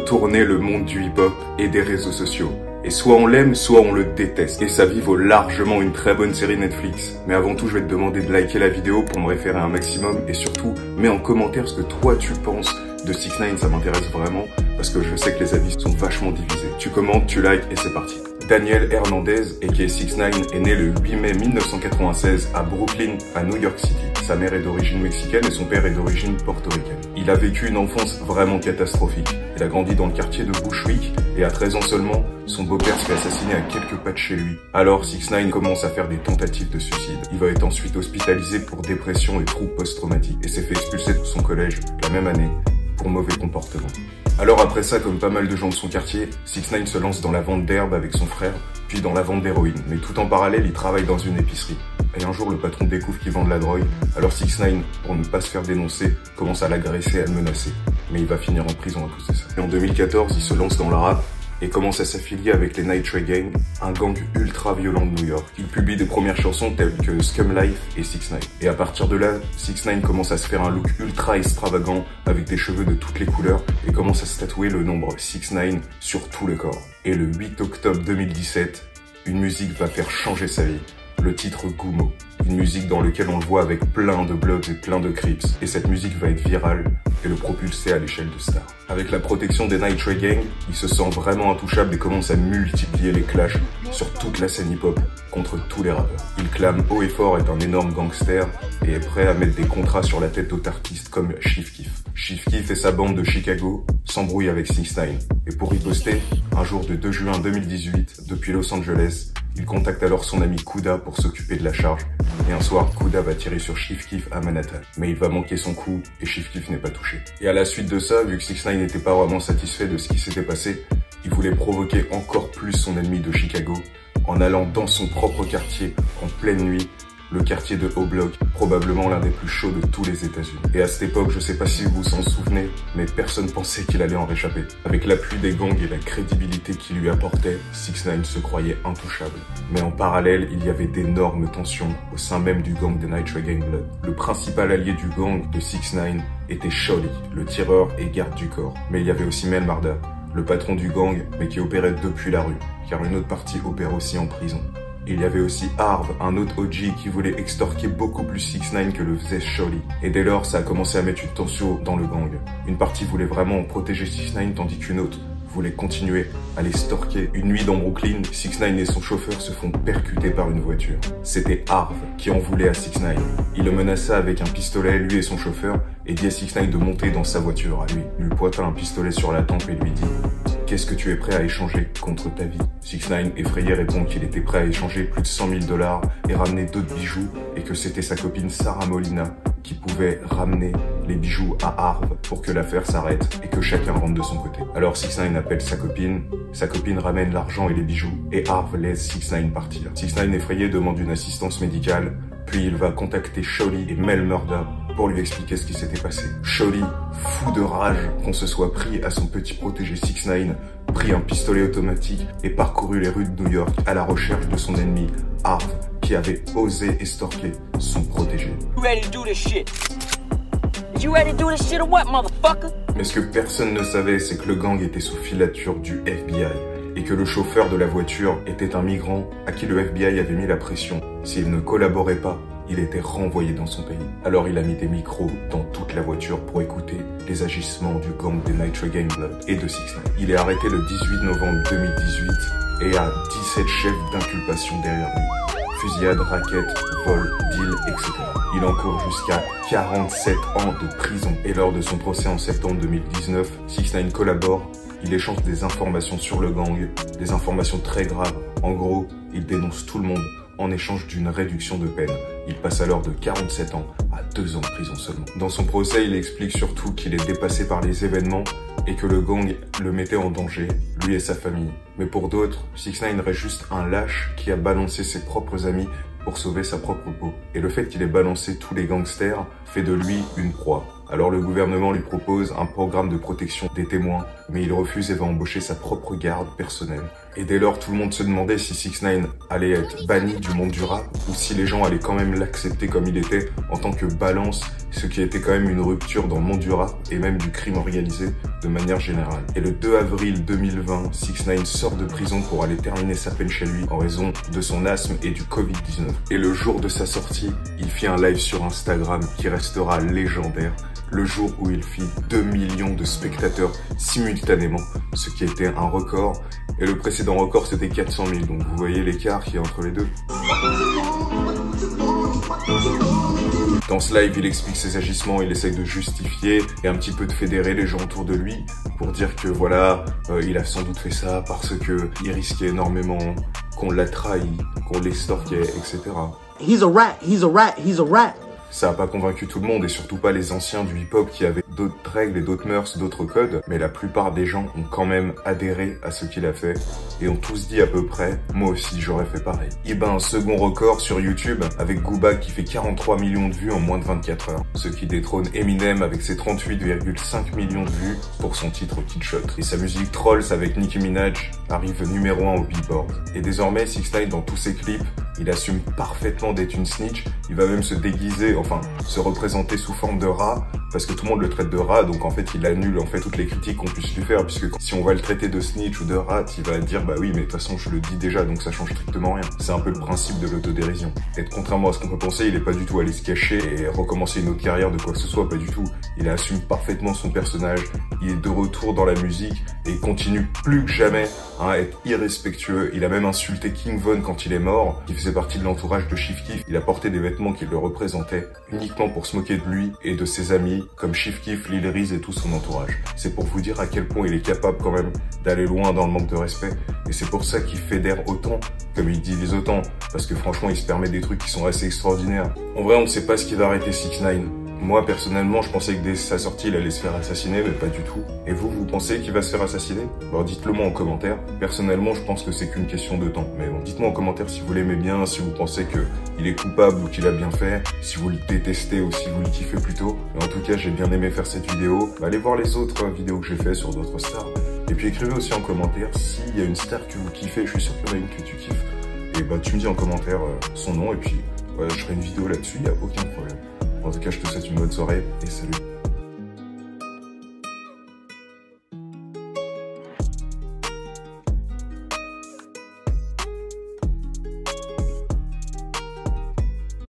tourner le monde du hip-hop et des réseaux sociaux. Et soit on l'aime, soit on le déteste. Et sa vie vaut largement une très bonne série Netflix. Mais avant tout, je vais te demander de liker la vidéo pour me référer un maximum. Et surtout, mets en commentaire ce que toi tu penses de 6ix9ine, ça m'intéresse vraiment. Parce que je sais que les avis sont vachement divisés. Tu commentes, tu likes et c'est parti. Daniel Hernandez, aka 6ix9ine, est né le 8 mai 1996 à Brooklyn, à New York City. Sa mère est d'origine mexicaine et son père est d'origine portoricaine. Il a vécu une enfance vraiment catastrophique. Il a grandi dans le quartier de Bushwick et à 13 ans seulement, son beau-père se fait assassiner à quelques pas de chez lui. Alors 6ix9ine commence à faire des tentatives de suicide. Il va être ensuite hospitalisé pour dépression et troubles post-traumatiques et s'est fait expulser de son collège la même année pour mauvais comportement. Alors après ça, comme pas mal de gens de son quartier, 6ix9ine se lance dans la vente d'herbe avec son frère, puis dans la vente d'héroïne. Mais tout en parallèle, il travaille dans une épicerie. Et un jour, le patron découvre qu'il vend de la drogue. Alors 6ix9ine, pour ne pas se faire dénoncer, commence à l'agresser et à le menacer. Mais il va finir en prison à cause de ça. Et en 2014, il se lance dans le rap et commence à s'affilier avec les Night Tray Gang, un gang ultra violent de New York. Il publie des premières chansons telles que Scum Life et 6ix9ine. Et à partir de là, 6ix9ine commence à se faire un look ultra extravagant avec des cheveux de toutes les couleurs et commence à se tatouer le nombre 6ix9ine sur tout le corps. Et le 8 octobre 2017, une musique va faire changer sa vie. Le titre Gummo, une musique dans laquelle on le voit avec plein de Bloods et plein de Crips. Et cette musique va être virale et le propulser à l'échelle de star. Avec la protection des Night Tray Gang, il se sent vraiment intouchable et commence à multiplier les clashs sur toute la scène hip-hop contre tous les rappeurs. Il clame haut et fort être un énorme gangster et est prêt à mettre des contrats sur la tête d'autres artistes comme Chief Keef. Chief Keef et sa bande de Chicago s'embrouillent avec 6ix9ine. Et pour riposter, un jour de 2 juin 2018, depuis Los Angeles, il contacte alors son ami Kouda pour s'occuper de la charge. Et un soir, Kouda va tirer sur Chief Keef à Manhattan. Mais il va manquer son coup et Chief Keef n'est pas touché. Et à la suite de ça, vu que 6ix9ine n'était pas vraiment satisfait de ce qui s'était passé, il voulait provoquer encore plus son ennemi de Chicago en allant dans son propre quartier en pleine nuit, le quartier de O-Block, probablement l'un des plus chauds de tous les États-Unis. Et à cette époque, je sais pas si vous vous en souvenez, mais personne pensait qu'il allait en réchapper. Avec l'appui des gangs et la crédibilité qu'il lui apportait, 6ix9ine se croyait intouchable. Mais en parallèle, il y avait d'énormes tensions au sein même du gang des Night Tray Gang Blood. Le principal allié du gang de 6ix9ine était Shorty, le tireur et garde du corps. Mais il y avait aussi Mel Marda, le patron du gang, mais qui opérait depuis la rue, car une autre partie opère aussi en prison. Il y avait aussi Harv, un autre OG qui voulait extorquer beaucoup plus 6ix9ine que le faisait Shorty. Et dès lors, ça a commencé à mettre une tension dans le gang. Une partie voulait vraiment protéger 6ix9ine tandis qu'une autre voulait continuer à les stalker. Une nuit dans Brooklyn, 6ix9ine et son chauffeur se font percuter par une voiture. C'était Harv qui en voulait à 6ix9ine. Il le menaça avec un pistolet, lui et son chauffeur, et dit à 6ix9ine de monter dans sa voiture à lui. Il lui pointa un pistolet sur la tempe et lui dit « Qu'est-ce que tu es prêt à échanger contre ta vie ?» 6ix9ine, effrayé, répond qu'il était prêt à échanger plus de 100 000 $ et ramener d'autres bijoux, et que c'était sa copine Sarah Molina qui pouvait ramener les bijoux à Harv pour que l'affaire s'arrête et que chacun rentre de son côté. Alors 6ix9ine appelle sa copine ramène l'argent et les bijoux, et Harv laisse 6ix9ine partir. 6ix9ine, effrayé, demande une assistance médicale, puis il va contacter Shorty et Mel Marda pour lui expliquer ce qui s'était passé. Shorty, fou de rage qu'on se soit pris à son petit protégé 6ix9ine, prit un pistolet automatique et parcourut les rues de New York à la recherche de son ennemi, Harv, qui avait osé estorquer son protégé. Mais ce que personne ne savait, c'est que le gang était sous filature du FBI et que le chauffeur de la voiture était un migrant à qui le FBI avait mis la pression. S'il ne collaborait pas, il était renvoyé dans son pays. Alors il a mis des micros dans toute la voiture pour écouter les agissements du gang des Night Tray Gang Blood et de 6ix9ine. Il est arrêté le 18 novembre 2018 et a 17 chefs d'inculpation derrière lui. Fusillade, racket, vol, deal, etc. Il encourt jusqu'à 47 ans de prison. Et lors de son procès en septembre 2019, 6ix9ine collabore. Il échange des informations sur le gang, des informations très graves. En gros, il dénonce tout le monde en échange d'une réduction de peine. Il passe alors de 47 ans à 2 ans de prison seulement. Dans son procès, il explique surtout qu'il est dépassé par les événements et que le gang le mettait en danger, lui et sa famille. Mais pour d'autres, 6ix9ine reste juste un lâche qui a balancé ses propres amis pour sauver sa propre peau. Et le fait qu'il ait balancé tous les gangsters fait de lui une proie. Alors le gouvernement lui propose un programme de protection des témoins, mais il refuse et va embaucher sa propre garde personnelle. Et dès lors, tout le monde se demandait si 6ix9ine allait être banni du monde du rap ou si les gens allaient quand même l'accepter comme il était en tant que balance, ce qui était quand même une rupture dans le monde du rap et même du crime organisé de manière générale. Et le 2 avril 2020, 6ix9ine sort de prison pour aller terminer sa peine chez lui en raison de son asthme et du Covid-19. Et le jour de sa sortie, il fit un live sur Instagram qui restera légendaire. Le jour où il fit 2 millions de spectateurs simultanément, ce qui était un record. Et le précédent record, c'était 400 000. Donc vous voyez l'écart qu'il y a entre les deux. Dans ce live, il explique ses agissements, il essaye de justifier et un petit peu de fédérer les gens autour de lui pour dire que voilà, il a sans doute fait ça parce que il risquait énormément qu'on l'a trahi, qu'on l'extorquait, etc. He's a rat, he's a rat, he's a rat. Ça n'a pas convaincu tout le monde et surtout pas les anciens du hip-hop qui avaient d'autres règles et d'autres mœurs, d'autres codes. Mais la plupart des gens ont quand même adhéré à ce qu'il a fait et ont tous dit à peu près « moi aussi j'aurais fait pareil ». Il bat un second record sur YouTube avec Booba qui fait 43 millions de vues en moins de 24 heures. Ce qui détrône Eminem avec ses 38,5 millions de vues pour son titre Kid Shot. Et sa musique Trolls avec Nicki Minaj arrive numéro 1 au Billboard. Et désormais 6ix9ine dans tous ses clips, il assume parfaitement d'être une snitch. Il va même se déguiser, enfin se représenter sous forme de rat parce que tout le monde le traite de rat, donc en fait il annule en fait toutes les critiques qu'on puisse lui faire, puisque si on va le traiter de snitch ou de rat, il va dire bah oui mais de toute façon je le dis déjà donc ça change strictement rien. C'est un peu le principe de l'autodérision. Et contrairement à ce qu'on peut penser, il est pas du tout allé se cacher et recommencer une autre carrière de quoi que ce soit, pas du tout. Il assume parfaitement son personnage, il est de retour dans la musique et il continue plus que jamais à être irrespectueux. Il a même insulté King Von quand il est mort, qui faisait partie de l'entourage de Chief Keef. Il a porté des vêtements qui le représentaient uniquement pour se moquer de lui et de ses amis comme Chief Keef, Lil Reese et tout son entourage. C'est pour vous dire à quel point il est capable quand même d'aller loin dans le manque de respect et c'est pour ça qu'il fédère autant, comme il divise autant, parce que franchement il se permet des trucs qui sont assez extraordinaires. En vrai on ne sait pas ce qui va arrêter 6ix9ine. Moi, personnellement, je pensais que dès sa sortie, il allait se faire assassiner, mais pas du tout. Et vous, vous pensez qu'il va se faire assassiner? Alors dites-le moi en commentaire. Personnellement, je pense que c'est qu'une question de temps. Mais bon, dites-moi en commentaire si vous l'aimez bien, si vous pensez qu'il est coupable ou qu'il a bien fait, si vous le détestez ou si vous le kiffez plutôt. Et en tout cas, j'ai bien aimé faire cette vidéo. Allez voir les autres vidéos que j'ai fait sur d'autres stars. Et puis écrivez aussi en commentaire s'il y a une star que vous kiffez. Je suis sûr qu'il y en a une que tu kiffes. Et bah, tu me dis en commentaire son nom et puis je ferai une vidéo là-dessus, il n'y a aucun problème. En tout cas, je te souhaite une bonne soirée et salut.